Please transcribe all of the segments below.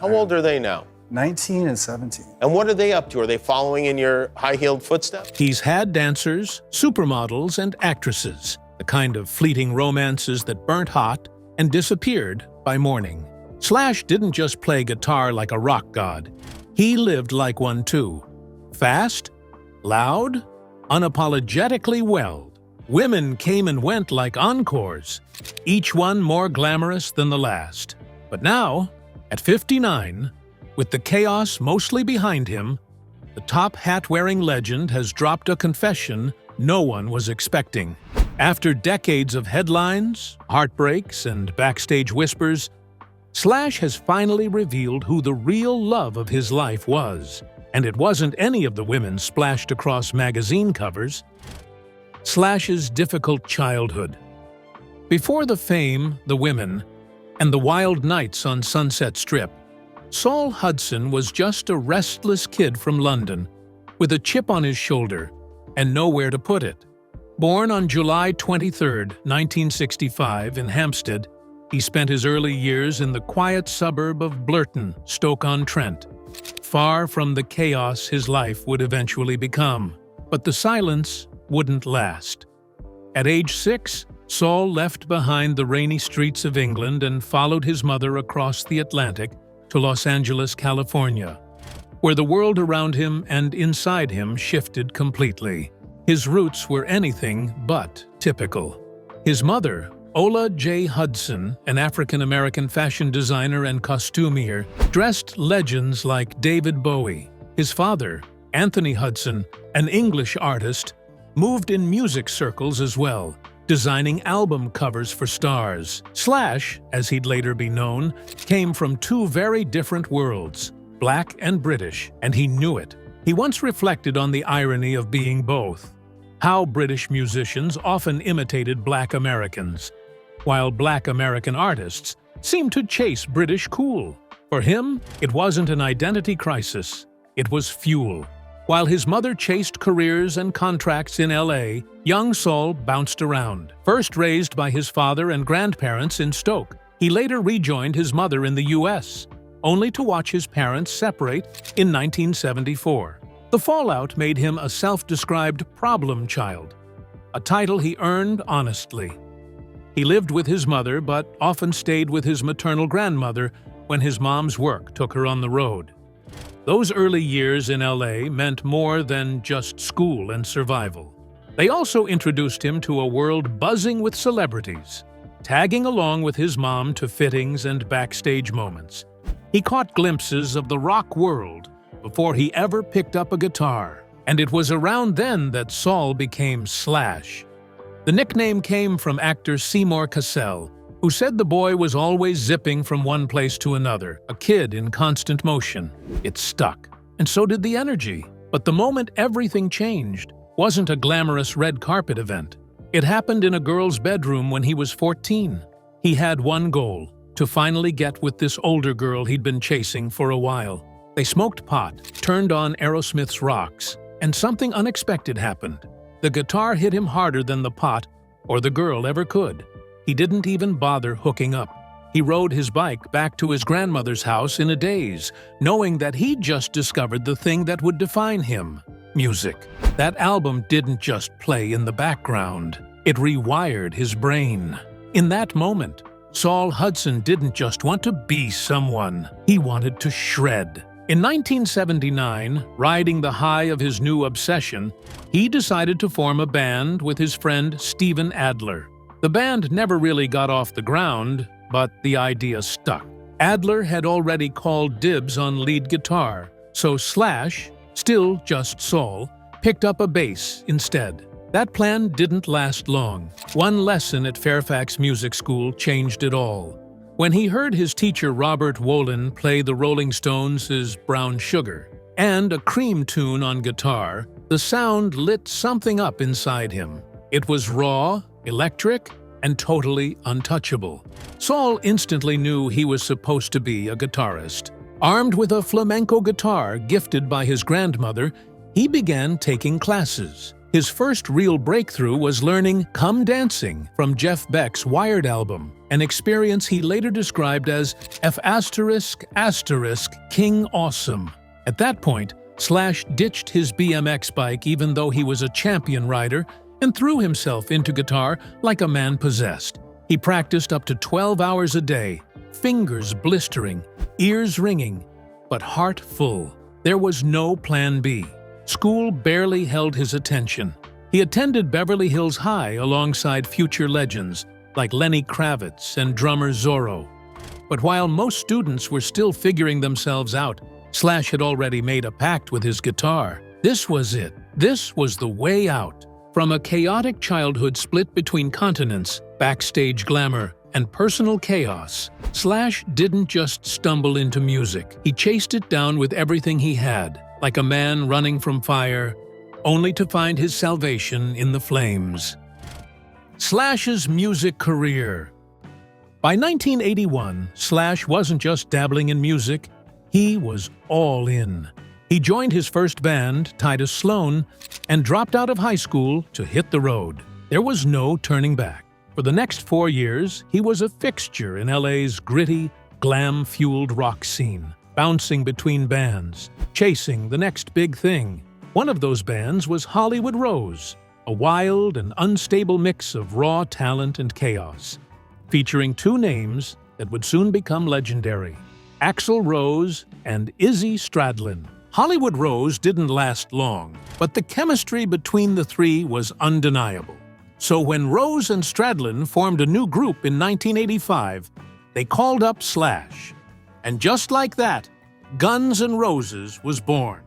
How old are they now? 19 and 17. And what are they up to? Are they following in your high-heeled footsteps? He's had dancers, supermodels, and actresses, the kind of fleeting romances that burnt hot and disappeared by morning. Slash didn't just play guitar like a rock god. He lived like one too. Fast, loud, unapologetically well. Women came and went like encores, each one more glamorous than the last. But now, at 59, with the chaos mostly behind him, the top hat-wearing legend has dropped a confession no one was expecting. After decades of headlines, heartbreaks, and backstage whispers, Slash has finally revealed who the real love of his life was. And it wasn't any of the women splashed across magazine covers. Slash's difficult childhood. Before the fame, the women, and the wild nights on Sunset Strip, Saul Hudson was just a restless kid from London, with a chip on his shoulder and nowhere to put it. Born on July 23, 1965, in Hampstead, he spent his early years in the quiet suburb of Blurton, Stoke-on-Trent, far from the chaos his life would eventually become. But the silence wouldn't last. At age 6, Saul left behind the rainy streets of England and followed his mother across the Atlantic to Los Angeles, California, where the world around him and inside him shifted completely. His roots were anything but typical. His mother, Ola J. Hudson, an African-American fashion designer and costumier, dressed legends like David Bowie. His father, Anthony Hudson, an English artist, moved in music circles as well, designing album covers for stars. Slash, as he'd later be known, came from two very different worlds, black and British, and he knew it. He once reflected on the irony of being both. How British musicians often imitated black Americans, while black American artists seemed to chase British cool. For him, it wasn't an identity crisis, it was fuel. While his mother chased careers and contracts in LA, young Saul bounced around. First raised by his father and grandparents in Stoke, he later rejoined his mother in the US, only to watch his parents separate in 1974. The fallout made him a self-described problem child, a title he earned honestly. He lived with his mother but often stayed with his maternal grandmother when his mom's work took her on the road. Those early years in LA meant more than just school and survival. They also introduced him to a world buzzing with celebrities, tagging along with his mom to fittings and backstage moments. He caught glimpses of the rock world before he ever picked up a guitar, and it was around then that Saul became Slash. The nickname came from actor Seymour Cassell, who said the boy was always zipping from one place to another, a kid in constant motion. It stuck, and so did the energy. But the moment everything changed wasn't a glamorous red carpet event. It happened in a girl's bedroom when he was 14. He had one goal: to finally get with this older girl he'd been chasing for a while. They smoked pot, turned on Aerosmith's Rocks, and something unexpected happened. The guitar hit him harder than the pot or the girl ever could. He didn't even bother hooking up. He rode his bike back to his grandmother's house in a daze, knowing that he'd just discovered the thing that would define him: music. That album didn't just play in the background. It rewired his brain. In that moment, Saul Hudson didn't just want to be someone. He wanted to shred. In 1979, riding the high of his new obsession, he decided to form a band with his friend Steven Adler. The band never really got off the ground, but the idea stuck. Adler had already called dibs on lead guitar, so Slash, still just Saul, picked up a bass instead. That plan didn't last long. One lesson at Fairfax Music School changed it all. When he heard his teacher Robert Wolin play the Rolling Stones' Brown Sugar and a Cream tune on guitar, the sound lit something up inside him. It was raw, electric, and totally untouchable. Saul instantly knew he was supposed to be a guitarist. Armed with a flamenco guitar gifted by his grandmother, he began taking classes. His first real breakthrough was learning Come Dancing from Jeff Beck's Wired album, an experience he later described as F*** King Awesome. At that point, Slash ditched his BMX bike even though he was a champion rider and threw himself into guitar like a man possessed. He practiced up to 12 hours a day, fingers blistering, ears ringing, but heart full. There was no plan B. School barely held his attention. He attended Beverly Hills High alongside future legends like Lenny Kravitz and drummer Zorro. But while most students were still figuring themselves out, Slash had already made a pact with his guitar. This was it. This was the way out. From a chaotic childhood split between continents, backstage glamour, and personal chaos, Slash didn't just stumble into music. He chased it down with everything he had, like a man running from fire, only to find his salvation in the flames. Slash's music career. By 1981, Slash wasn't just dabbling in music, he was all in. He joined his first band, Titus Sloan, and dropped out of high school to hit the road. There was no turning back. For the next 4 years, he was a fixture in LA's gritty, glam-fueled rock scene, bouncing between bands, chasing the next big thing. One of those bands was Hollywood Rose, a wild and unstable mix of raw talent and chaos, featuring two names that would soon become legendary: Axl Rose and Izzy Stradlin. Hollywood Rose didn't last long, but the chemistry between the three was undeniable. So when Rose and Stradlin formed a new group in 1985, they called up Slash. And just like that, Guns N' Roses was born.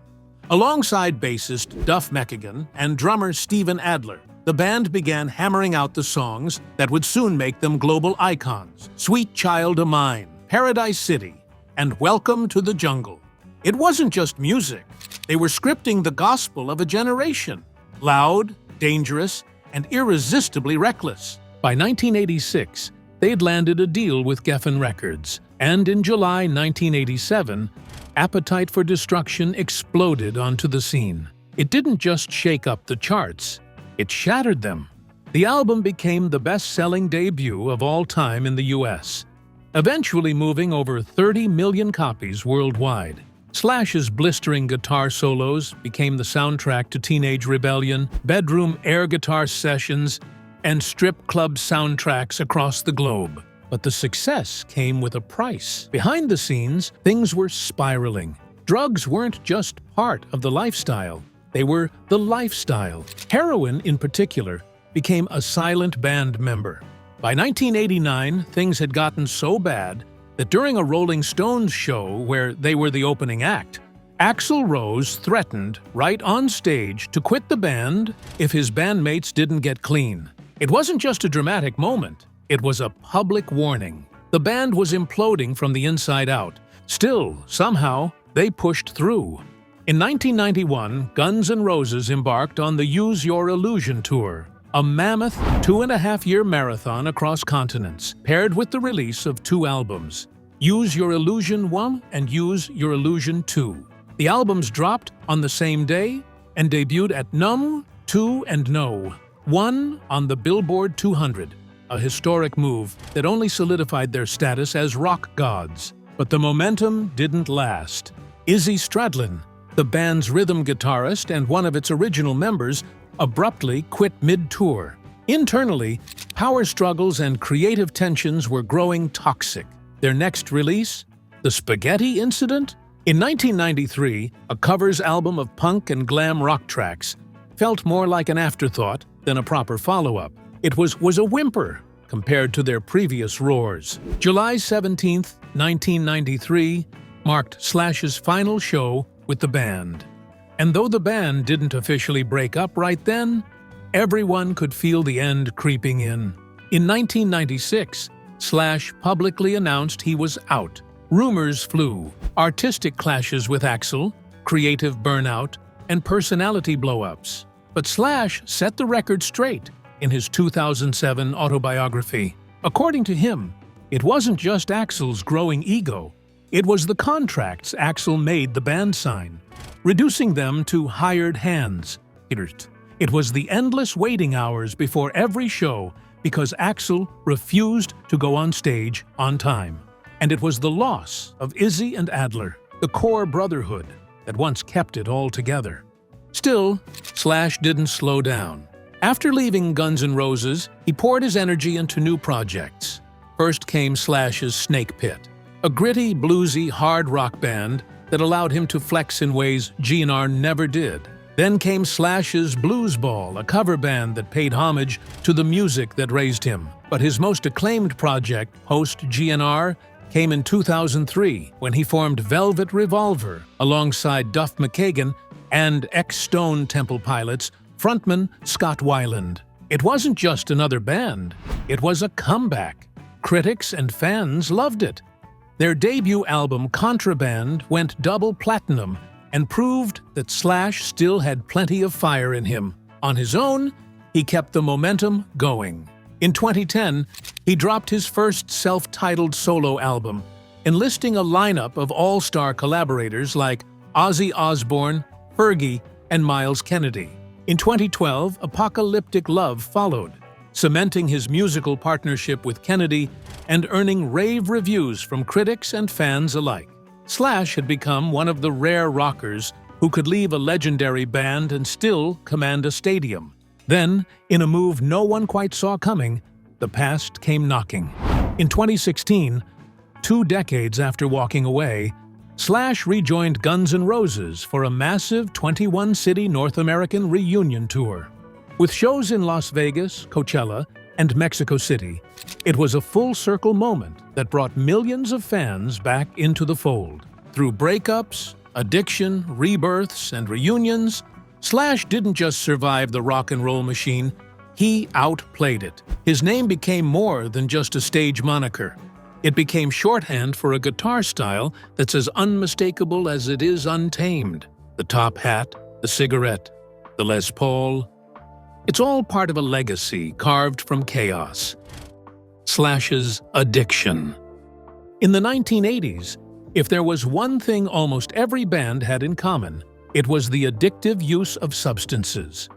Alongside bassist Duff McKagan and drummer Steven Adler, the band began hammering out the songs that would soon make them global icons: Sweet Child O' Mine, Paradise City, and Welcome to the Jungle. It wasn't just music. They were scripting the gospel of a generation: loud, dangerous, and irresistibly reckless. By 1986, they'd landed a deal with Geffen Records, and in July 1987, Appetite for Destruction exploded onto the scene. It didn't just shake up the charts, it shattered them. The album became the best-selling debut of all time in the US, eventually moving over 30 million copies worldwide. Slash's blistering guitar solos became the soundtrack to teenage rebellion, bedroom air guitar sessions, and strip club soundtracks across the globe. But the success came with a price. Behind the scenes, things were spiraling. Drugs weren't just part of the lifestyle, they were the lifestyle. Heroin, in particular, became a silent band member. By 1989, things had gotten so bad that during a Rolling Stones show where they were the opening act, Axl Rose threatened, right on stage, to quit the band if his bandmates didn't get clean. It wasn't just a dramatic moment, it was a public warning. The band was imploding from the inside out. Still, somehow, they pushed through. In 1991, Guns N' Roses embarked on the Use Your Illusion tour, a mammoth 2.5-year marathon across continents, paired with the release of 2 albums, Use Your Illusion 1 and Use Your Illusion 2. The albums dropped on the same day and debuted at Numb, 2 and No. 1 on the Billboard 200, a historic move that only solidified their status as rock gods. But the momentum didn't last. Izzy Stradlin, the band's rhythm guitarist and one of its original members, abruptly quit mid-tour. Internally, power struggles and creative tensions were growing toxic. Their next release, The Spaghetti Incident? In 1993, a covers album of punk and glam rock tracks felt more like an afterthought than a proper follow-up. It was a whimper compared to their previous roars. July 17, 1993, marked Slash's final show with the band. And though the band didn't officially break up right then, everyone could feel the end creeping in. In 1996, Slash publicly announced he was out. Rumors flew, artistic clashes with Axl, creative burnout, and personality blow-ups. But Slash set the record straight in his 2007 autobiography. According to him, it wasn't just Axl's growing ego, it was the contracts Axl made the band sign, reducing them to hired hands. It was the endless waiting hours before every show because Axl refused to go on stage on time. And it was the loss of Izzy and Adler, the core brotherhood that once kept it all together. Still, Slash didn't slow down. After leaving Guns N' Roses, he poured his energy into new projects. First came Slash's Snake Pit, a gritty, bluesy, hard rock band that allowed him to flex in ways GNR never did. Then came Slash's Blues Ball, a cover band that paid homage to the music that raised him. But his most acclaimed project, post-GNR, came in 2003 when he formed Velvet Revolver alongside Duff McKagan and ex-Stone Temple Pilots frontman Scott Weiland. It wasn't just another band, it was a comeback. Critics and fans loved it. Their debut album, Contraband, went double platinum and proved that Slash still had plenty of fire in him. On his own, he kept the momentum going. In 2010, he dropped his first self-titled solo album, enlisting a lineup of all-star collaborators like Ozzy Osbourne, Fergie, and Miles Kennedy. In 2012, Apocalyptic Love followed, cementing his musical partnership with Kennedy and earning rave reviews from critics and fans alike. Slash had become one of the rare rockers who could leave a legendary band and still command a stadium. Then, in a move no one quite saw coming, the past came knocking. In 2016, 2 decades after walking away, Slash rejoined Guns N' Roses for a massive 21-city North American reunion tour. With shows in Las Vegas, Coachella, and Mexico City, it was a full-circle moment that brought millions of fans back into the fold. Through breakups, addiction, rebirths, and reunions, Slash didn't just survive the rock and roll machine, he outplayed it. His name became more than just a stage moniker. It became shorthand for a guitar style that's as unmistakable as it is untamed. The top hat, the cigarette, the Les Paul. It's all part of a legacy carved from chaos. Slash's addiction. In the 1980s, if there was one thing almost every band had in common, it was the addictive use of substances.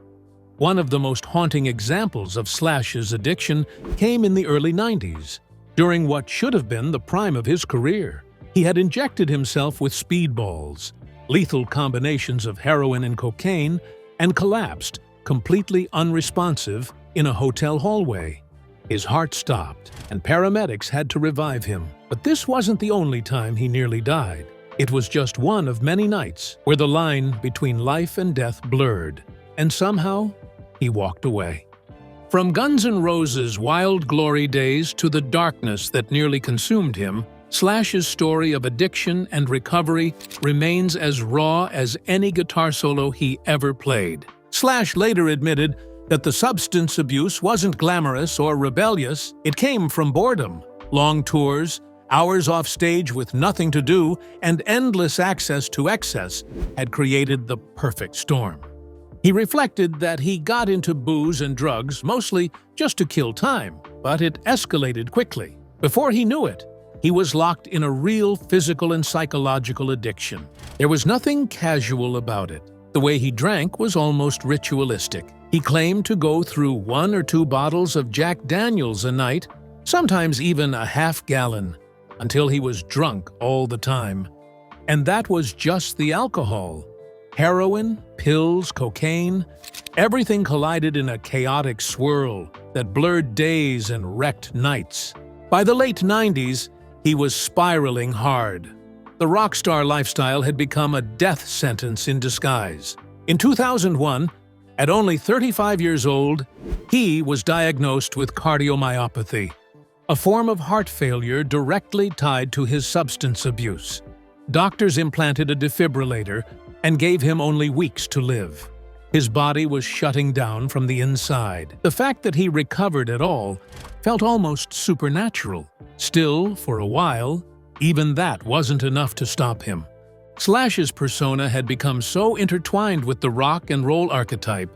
One of the most haunting examples of Slash's addiction came in the early 90s. During what should have been the prime of his career, he had injected himself with speedballs, lethal combinations of heroin and cocaine, and collapsed, completely unresponsive, in a hotel hallway. His heart stopped, and paramedics had to revive him. But this wasn't the only time he nearly died. It was just one of many nights where the line between life and death blurred, and somehow he walked away. From Guns N' Roses' wild glory days to the darkness that nearly consumed him, Slash's story of addiction and recovery remains as raw as any guitar solo he ever played. Slash later admitted that the substance abuse wasn't glamorous or rebellious, it came from boredom. Long tours, hours off stage with nothing to do, and endless access to excess had created the perfect storm. He reflected that he got into booze and drugs mostly just to kill time, but it escalated quickly. Before he knew it, he was locked in a real physical and psychological addiction. There was nothing casual about it. The way he drank was almost ritualistic. He claimed to go through 1 or 2 bottles of Jack Daniels a night, sometimes even a half-gallon, until he was drunk all the time. And that was just the alcohol. Heroin, pills, cocaine, everything collided in a chaotic swirl that blurred days and wrecked nights. By the late 90s, he was spiraling hard. The rock star lifestyle had become a death sentence in disguise. In 2001, at only 35 years old, he was diagnosed with cardiomyopathy, a form of heart failure directly tied to his substance abuse. Doctors implanted a defibrillator and gave him only weeks to live. His body was shutting down from the inside. The fact that he recovered at all felt almost supernatural. Still, for a while, even that wasn't enough to stop him. Slash's persona had become so intertwined with the rock and roll archetype,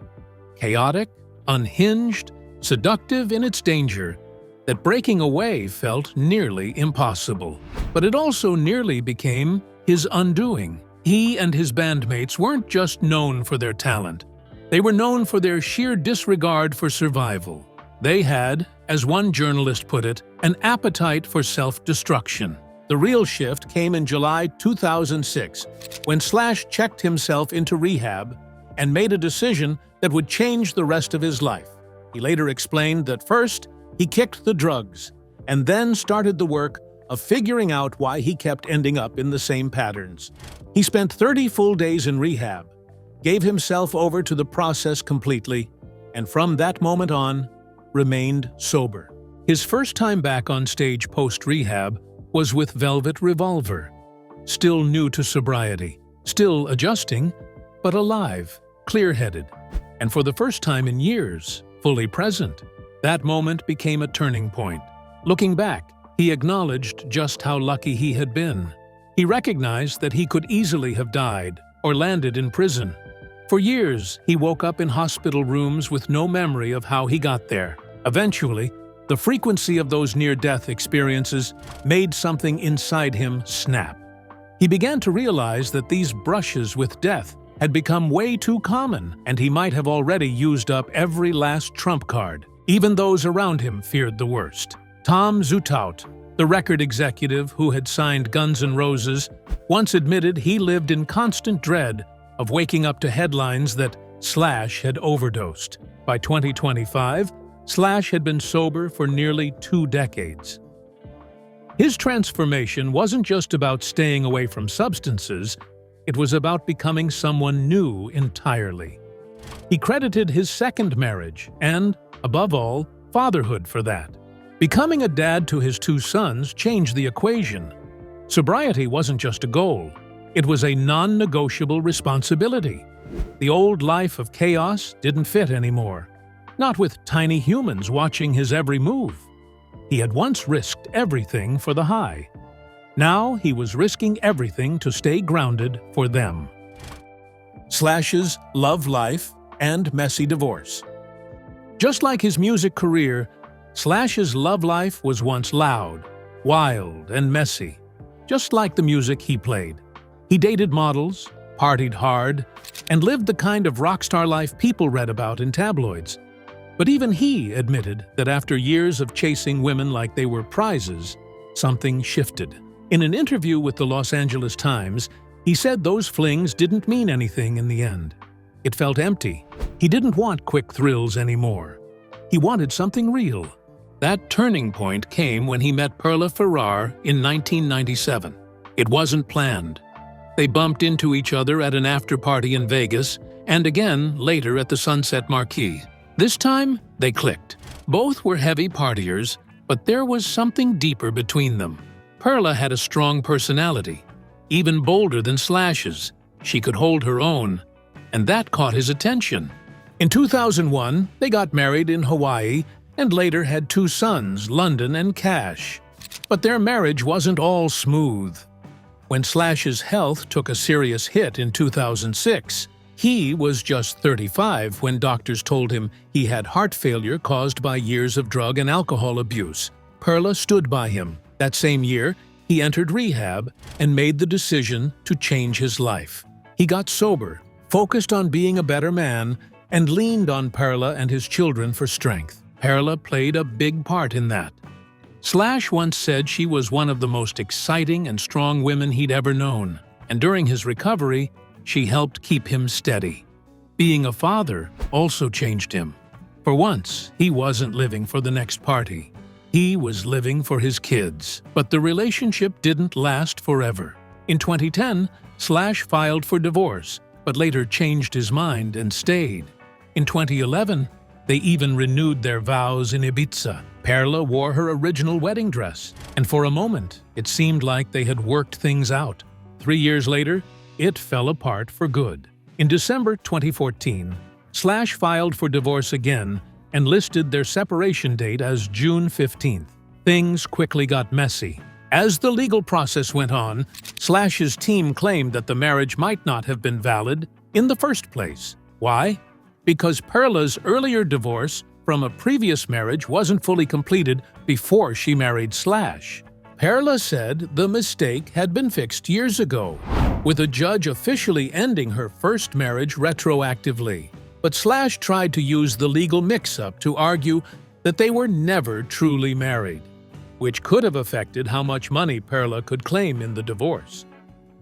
chaotic, unhinged, seductive in its danger, that breaking away felt nearly impossible. But it also nearly became his undoing. He and his bandmates weren't just known for their talent. They were known for their sheer disregard for survival. They had, as one journalist put it, an appetite for self-destruction. The real shift came in July 2006, when Slash checked himself into rehab and made a decision that would change the rest of his life. He later explained that first, he kicked the drugs, and then started the work of figuring out why he kept ending up in the same patterns. He spent 30 full days in rehab, gave himself over to the process completely, and from that moment on, remained sober. His first time back on stage post-rehab was with Velvet Revolver. Still new to sobriety, still adjusting, but alive, clear-headed, and for the first time in years, fully present. That moment became a turning point. Looking back, he acknowledged just how lucky he had been. He recognized that he could easily have died or landed in prison. For years, he woke up in hospital rooms with no memory of how he got there. Eventually, the frequency of those near-death experiences made something inside him snap. He began to realize that these brushes with death had become way too common, and he might have already used up every last trump card. Even those around him feared the worst. Tom Zutaut, the record executive who had signed Guns N' Roses, once admitted he lived in constant dread of waking up to headlines that Slash had overdosed. By 2025, Slash had been sober for nearly 2 decades. His transformation wasn't just about staying away from substances, it was about becoming someone new entirely. He credited his second marriage and, above all, fatherhood for that. Becoming a dad to his 2 sons changed the equation. Sobriety wasn't just a goal, it was a non-negotiable responsibility. The old life of chaos didn't fit anymore, not with tiny humans watching his every move. He had once risked everything for the high. Now he was risking everything to stay grounded for them. Slash's love life and messy divorce. Just like his music career, Slash's love life was once loud, wild, and messy, just like the music he played. He dated models, partied hard, and lived the kind of rock star life people read about in tabloids. But even he admitted that after years of chasing women like they were prizes, something shifted. In an interview with the Los Angeles Times, he said those flings didn't mean anything in the end. It felt empty. He didn't want quick thrills anymore. He wanted something real. That turning point came when he met Perla Ferrar in 1997. It wasn't planned. They bumped into each other at an after-party in Vegas, and again later at the Sunset Marquis. This time, they clicked. Both were heavy partiers, but there was something deeper between them. Perla had a strong personality, even bolder than Slash's. She could hold her own, and that caught his attention. In 2001, they got married in Hawaii and later had 2 sons, London and Cash. But their marriage wasn't all smooth. When Slash's health took a serious hit in 2006, he was just 35 when doctors told him he had heart failure caused by years of drug and alcohol abuse. Perla stood by him. That same year, he entered rehab and made the decision to change his life. He got sober, focused on being a better man, and leaned on Perla and his children for strength. Perla played a big part in that. Slash once said she was one of the most exciting and strong women he'd ever known, and during his recovery, she helped keep him steady. Being a father also changed him. For once, he wasn't living for the next party. He was living for his kids. But the relationship didn't last forever. In 2010, Slash filed for divorce, but later changed his mind and stayed. In 2011, they even renewed their vows in Ibiza. Perla wore her original wedding dress, and for a moment, it seemed like they had worked things out. 3 years later, it fell apart for good. In December 2014, Slash filed for divorce again and listed their separation date as June 15th. Things quickly got messy. As the legal process went on, Slash's team claimed that the marriage might not have been valid in the first place. Why? Because Perla's earlier divorce from a previous marriage wasn't fully completed before she married Slash. Perla said the mistake had been fixed years ago, with a judge officially ending her first marriage retroactively. But Slash tried to use the legal mix-up to argue that they were never truly married, which could have affected how much money Perla could claim in the divorce.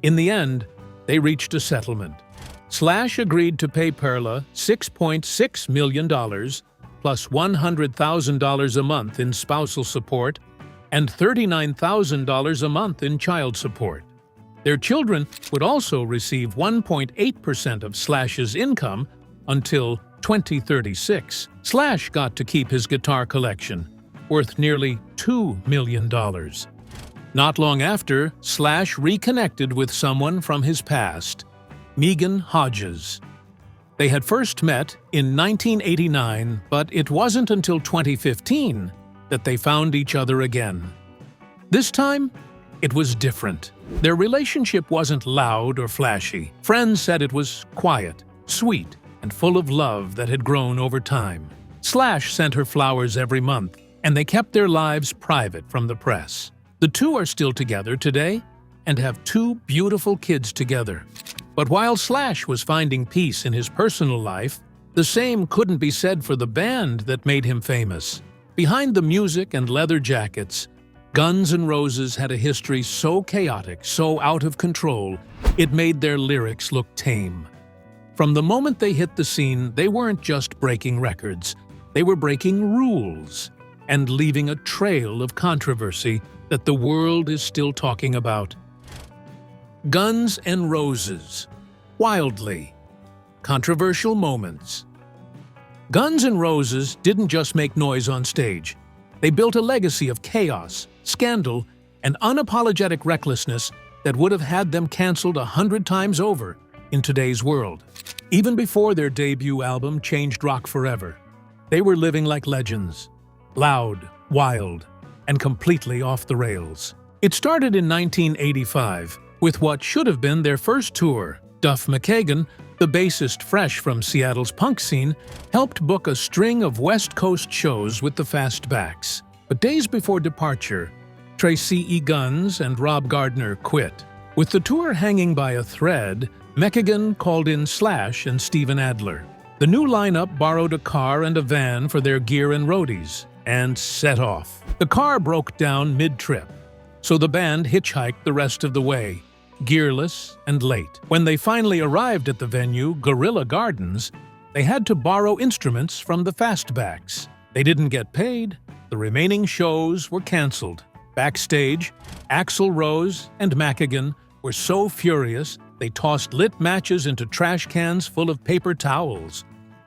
In the end, they reached a settlement. Slash agreed to pay Perla $6.6 million plus $100,000 a month in spousal support and $39,000 a month in child support. Their children would also receive 1.8% of Slash's income until 2036. Slash got to keep his guitar collection, worth nearly $2 million. Not long after, Slash reconnected with someone from his past, Megan Hodges. They had first met in 1989, but it wasn't until 2015 that they found each other again. This time, it was different. Their relationship wasn't loud or flashy. Friends said it was quiet, sweet, and full of love that had grown over time. Slash sent her flowers every month, and they kept their lives private from the press. The two are still together today and have 2 beautiful kids together. But while Slash was finding peace in his personal life, the same couldn't be said for the band that made him famous. Behind the music and leather jackets, Guns N' Roses had a history so chaotic, so out of control, it made their lyrics look tame. From the moment they hit the scene, they weren't just breaking records, they were breaking rules and leaving a trail of controversy that the world is still talking about. Guns N' Roses. Wildly. Controversial moments. Guns N' Roses didn't just make noise on stage. They built a legacy of chaos, scandal, and unapologetic recklessness that would have had them canceled 100 times over in today's world. Even before their debut album changed rock forever, they were living like legends. Loud, wild, and completely off the rails. It started in 1985 with what should have been their first tour. Duff McKagan, the bassist fresh from Seattle's punk scene, helped book a string of West Coast shows with the Fastbacks. But days before departure, Tracy E. Guns and Rob Gardner quit. With the tour hanging by a thread, McKagan called in Slash and Steven Adler. The new lineup borrowed a car and a van for their gear and roadies, and set off. The car broke down mid-trip, so the band hitchhiked the rest of the way, gearless and late. When they finally arrived at the venue, Gorilla Gardens, they had to borrow instruments from the Fastbacks. They didn't get paid. The remaining shows were canceled. Backstage, Axl Rose and McKagan were so furious they tossed lit matches into trash cans full of paper towels.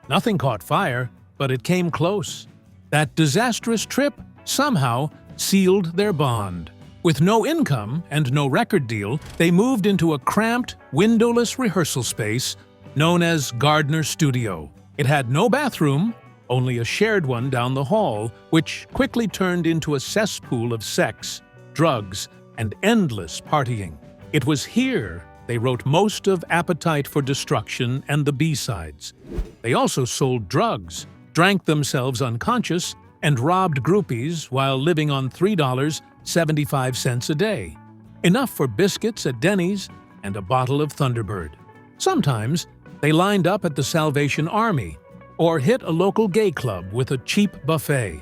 Nothing caught fire, but it came close. That disastrous trip somehow sealed their bond. With no income and no record deal, they moved into a cramped, windowless rehearsal space known as Gardner Studio. It had no bathroom, only a shared one down the hall, which quickly turned into a cesspool of sex, drugs, and endless partying. It was here they wrote most of Appetite for Destruction and the B-sides. They also sold drugs, drank themselves unconscious, and robbed groupies while living on $3.75 a day. Enough for biscuits at Denny's and a bottle of Thunderbird. Sometimes they lined up at the Salvation Army or hit a local gay club with a cheap buffet.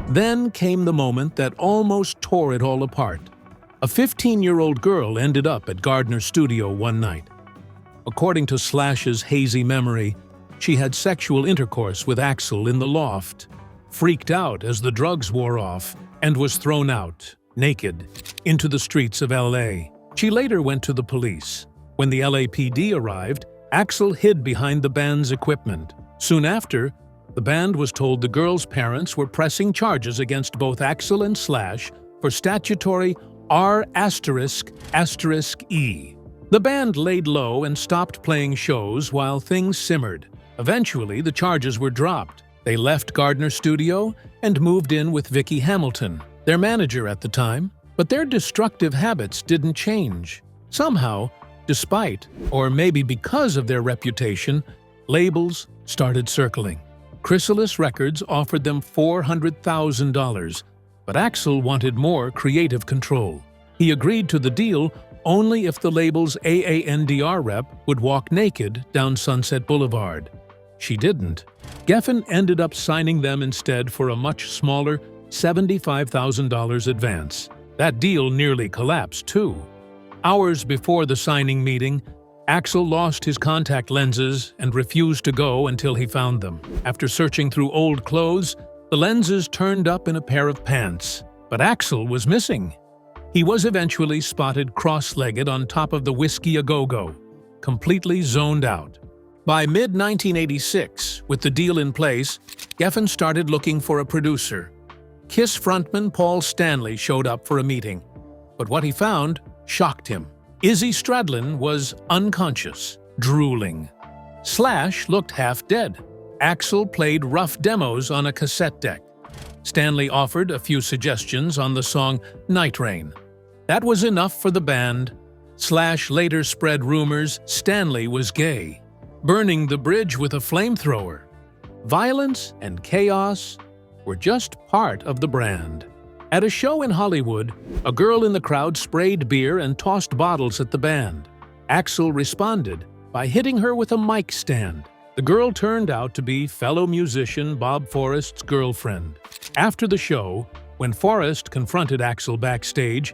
Then came the moment that almost tore it all apart. A 15-year-old girl ended up at Gardner Studio one night. According to Slash's hazy memory, she had sexual intercourse with Axl in the loft, freaked out as the drugs wore off, and was thrown out, naked, into the streets of L.A. She later went to the police. When the LAPD arrived, Axl hid behind the band's equipment. Soon after, the band was told the girl's parents were pressing charges against both Axl and Slash for statutory R***E. The band laid low and stopped playing shows while things simmered. Eventually, the charges were dropped. They left Gardner Studio and moved in with Vicky Hamilton, their manager at the time. But their destructive habits didn't change. Somehow, despite, or maybe because of their reputation, labels started circling. Chrysalis Records offered them $400,000, but Axl wanted more creative control. He agreed to the deal only if the label's AANDR rep would walk naked down Sunset Boulevard. She didn't. Geffen ended up signing them instead for a much smaller $75,000 advance. That deal nearly collapsed, too. Hours before the signing meeting, Axel lost his contact lenses and refused to go until he found them. After searching through old clothes, the lenses turned up in a pair of pants, but Axel was missing. He was eventually spotted cross-legged on top of the Whiskey A Go-Go, completely zoned out. By mid-1986, with the deal in place, Geffen started looking for a producer. Kiss frontman Paul Stanley showed up for a meeting, but what he found shocked him. Izzy Stradlin was unconscious, drooling. Slash looked half dead. Axel played rough demos on a cassette deck. Stanley offered a few suggestions on the song Night Rain. That was enough for the band. Slash later spread rumors Stanley was gay, burning the bridge with a flamethrower. Violence and chaos were just part of the brand. At a show in Hollywood, a girl in the crowd sprayed beer and tossed bottles at the band. Axel responded by hitting her with a mic stand. The girl turned out to be fellow musician Bob Forrest's girlfriend. After the show, when Forrest confronted Axel backstage,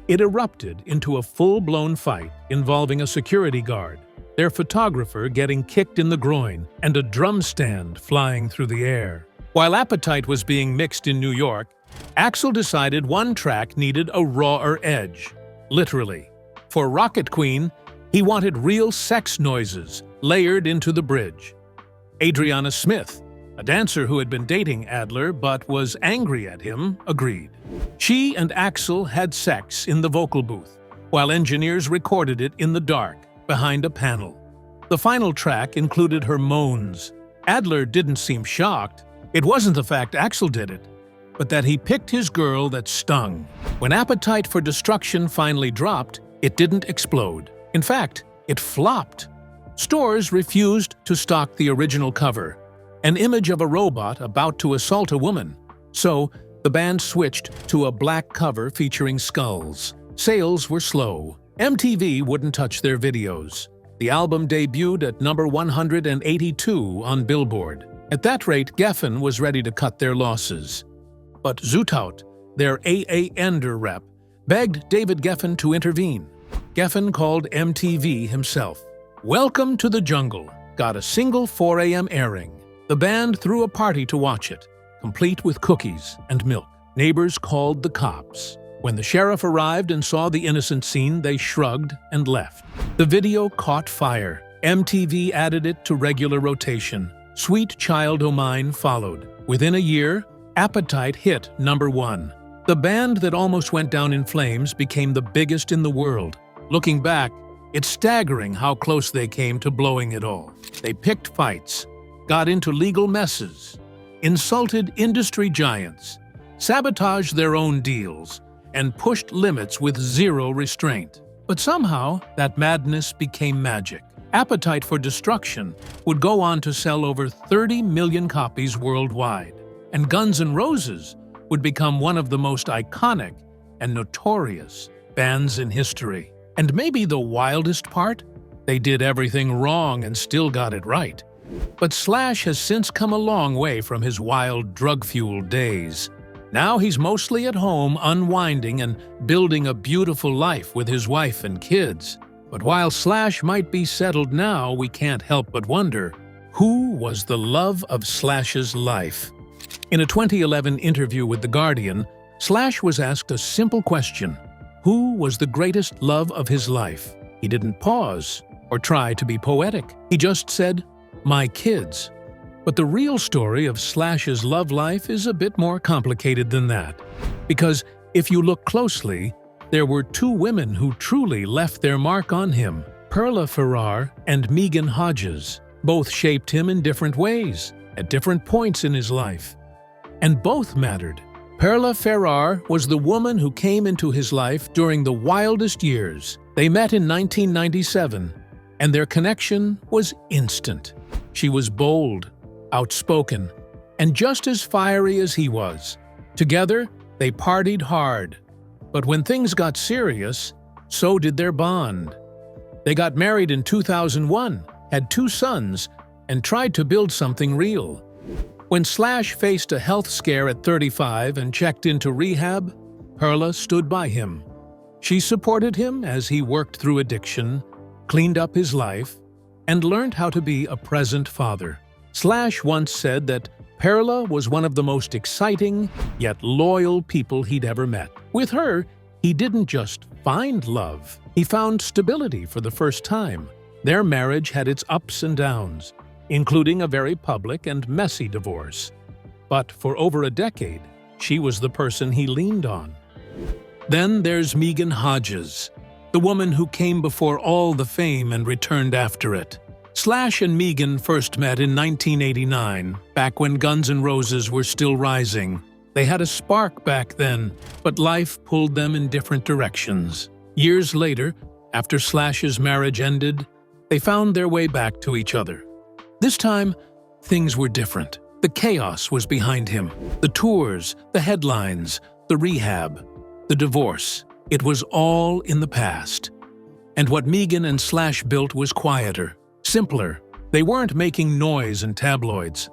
it erupted into a full-blown fight involving a security guard, their photographer getting kicked in the groin, and a drum stand flying through the air. While Appetite was being mixed in New York, Axel decided one track needed a rawer edge, literally. For Rocket Queen, he wanted real sex noises layered into the bridge. Adriana Smith, a dancer who had been dating Adler but was angry at him, agreed. She and Axel had sex in the vocal booth, while engineers recorded it in the dark, behind a panel. The final track included her moans. Adler didn't seem shocked. It wasn't the fact Axel did it, but that he picked his girl that stung. When Appetite for Destruction finally dropped, it didn't explode. In fact, it flopped. Stores refused to stock the original cover, an image of a robot about to assault a woman. So, the band switched to a black cover featuring skulls. Sales were slow. MTV wouldn't touch their videos. The album debuted at number 182 on Billboard. At that rate, Geffen was ready to cut their losses. But Zuthaut, their AA Ender rep, begged David Geffen to intervene. Geffen called MTV himself. Welcome to the Jungle got a single 4 a.m. airing. The band threw a party to watch it, complete with cookies and milk. Neighbors called the cops. When the sheriff arrived and saw the innocent scene, they shrugged and left. The video caught fire. MTV added it to regular rotation. Sweet Child O' Mine followed. Within a year, Appetite hit number 1. The band that almost went down in flames became the biggest in the world. Looking back, it's staggering how close they came to blowing it all. They picked fights, got into legal messes, insulted industry giants, sabotaged their own deals, and pushed limits with zero restraint. But somehow, that madness became magic. Appetite for Destruction would go on to sell over 30 million copies worldwide, and Guns N' Roses would become one of the most iconic and notorious bands in history. And maybe the wildest part? They did everything wrong and still got it right. But Slash has since come a long way from his wild, drug-fueled days. Now he's mostly at home unwinding and building a beautiful life with his wife and kids. But while Slash might be settled now, we can't help but wonder, who was the love of Slash's life? In a 2011 interview with The Guardian, Slash was asked a simple question. Who was the greatest love of his life? He didn't pause or try to be poetic. He just said, "My kids." But the real story of Slash's love life is a bit more complicated than that. Because if you look closely, there were two women who truly left their mark on him, Perla Ferrar and Megan Hodges. Both shaped him in different ways, at different points in his life. And both mattered. Perla Ferrar was the woman who came into his life during the wildest years. They met in 1997, and their connection was instant. She was bold, outspoken, and just as fiery as he was. Together, they partied hard. But when things got serious, so did their bond. They got married in 2001, had 2 sons, and tried to build something real. When Slash faced a health scare at 35 and checked into rehab, Perla stood by him. She supported him as he worked through addiction, cleaned up his life, and learned how to be a present father. Slash once said that Perla was one of the most exciting yet loyal people he'd ever met. With her, he didn't just find love, he found stability for the first time. Their marriage had its ups and downs, including a very public and messy divorce. But for over a decade, she was the person he leaned on. Then there's Megan Hodges, the woman who came before all the fame and returned after it. Slash and Megan first met in 1989, back when Guns N' Roses were still rising. They had a spark back then, but life pulled them in different directions. Years later, after Slash's marriage ended, they found their way back to each other. This time, things were different. The chaos was behind him. The tours, the headlines, the rehab, the divorce. It was all in the past. And what Megan and Slash built was quieter, simpler. They weren't making noise in tabloids.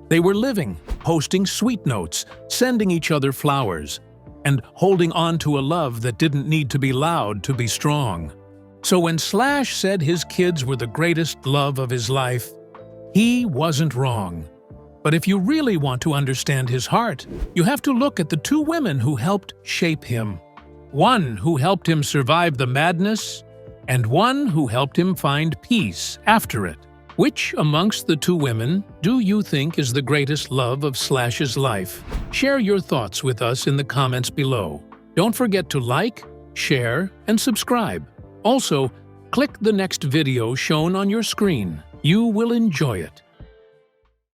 They were living, posting sweet notes, sending each other flowers, and holding on to a love that didn't need to be loud to be strong. So when Slash said his kids were the greatest love of his life, he wasn't wrong. But if you really want to understand his heart, you have to look at the two women who helped shape him. One who helped him survive the madness, and one who helped him find peace after it. Which amongst the two women do you think is the greatest love of Slash's life? Share your thoughts with us in the comments below. Don't forget to like, share, and subscribe. Also, click the next video shown on your screen. You will enjoy it.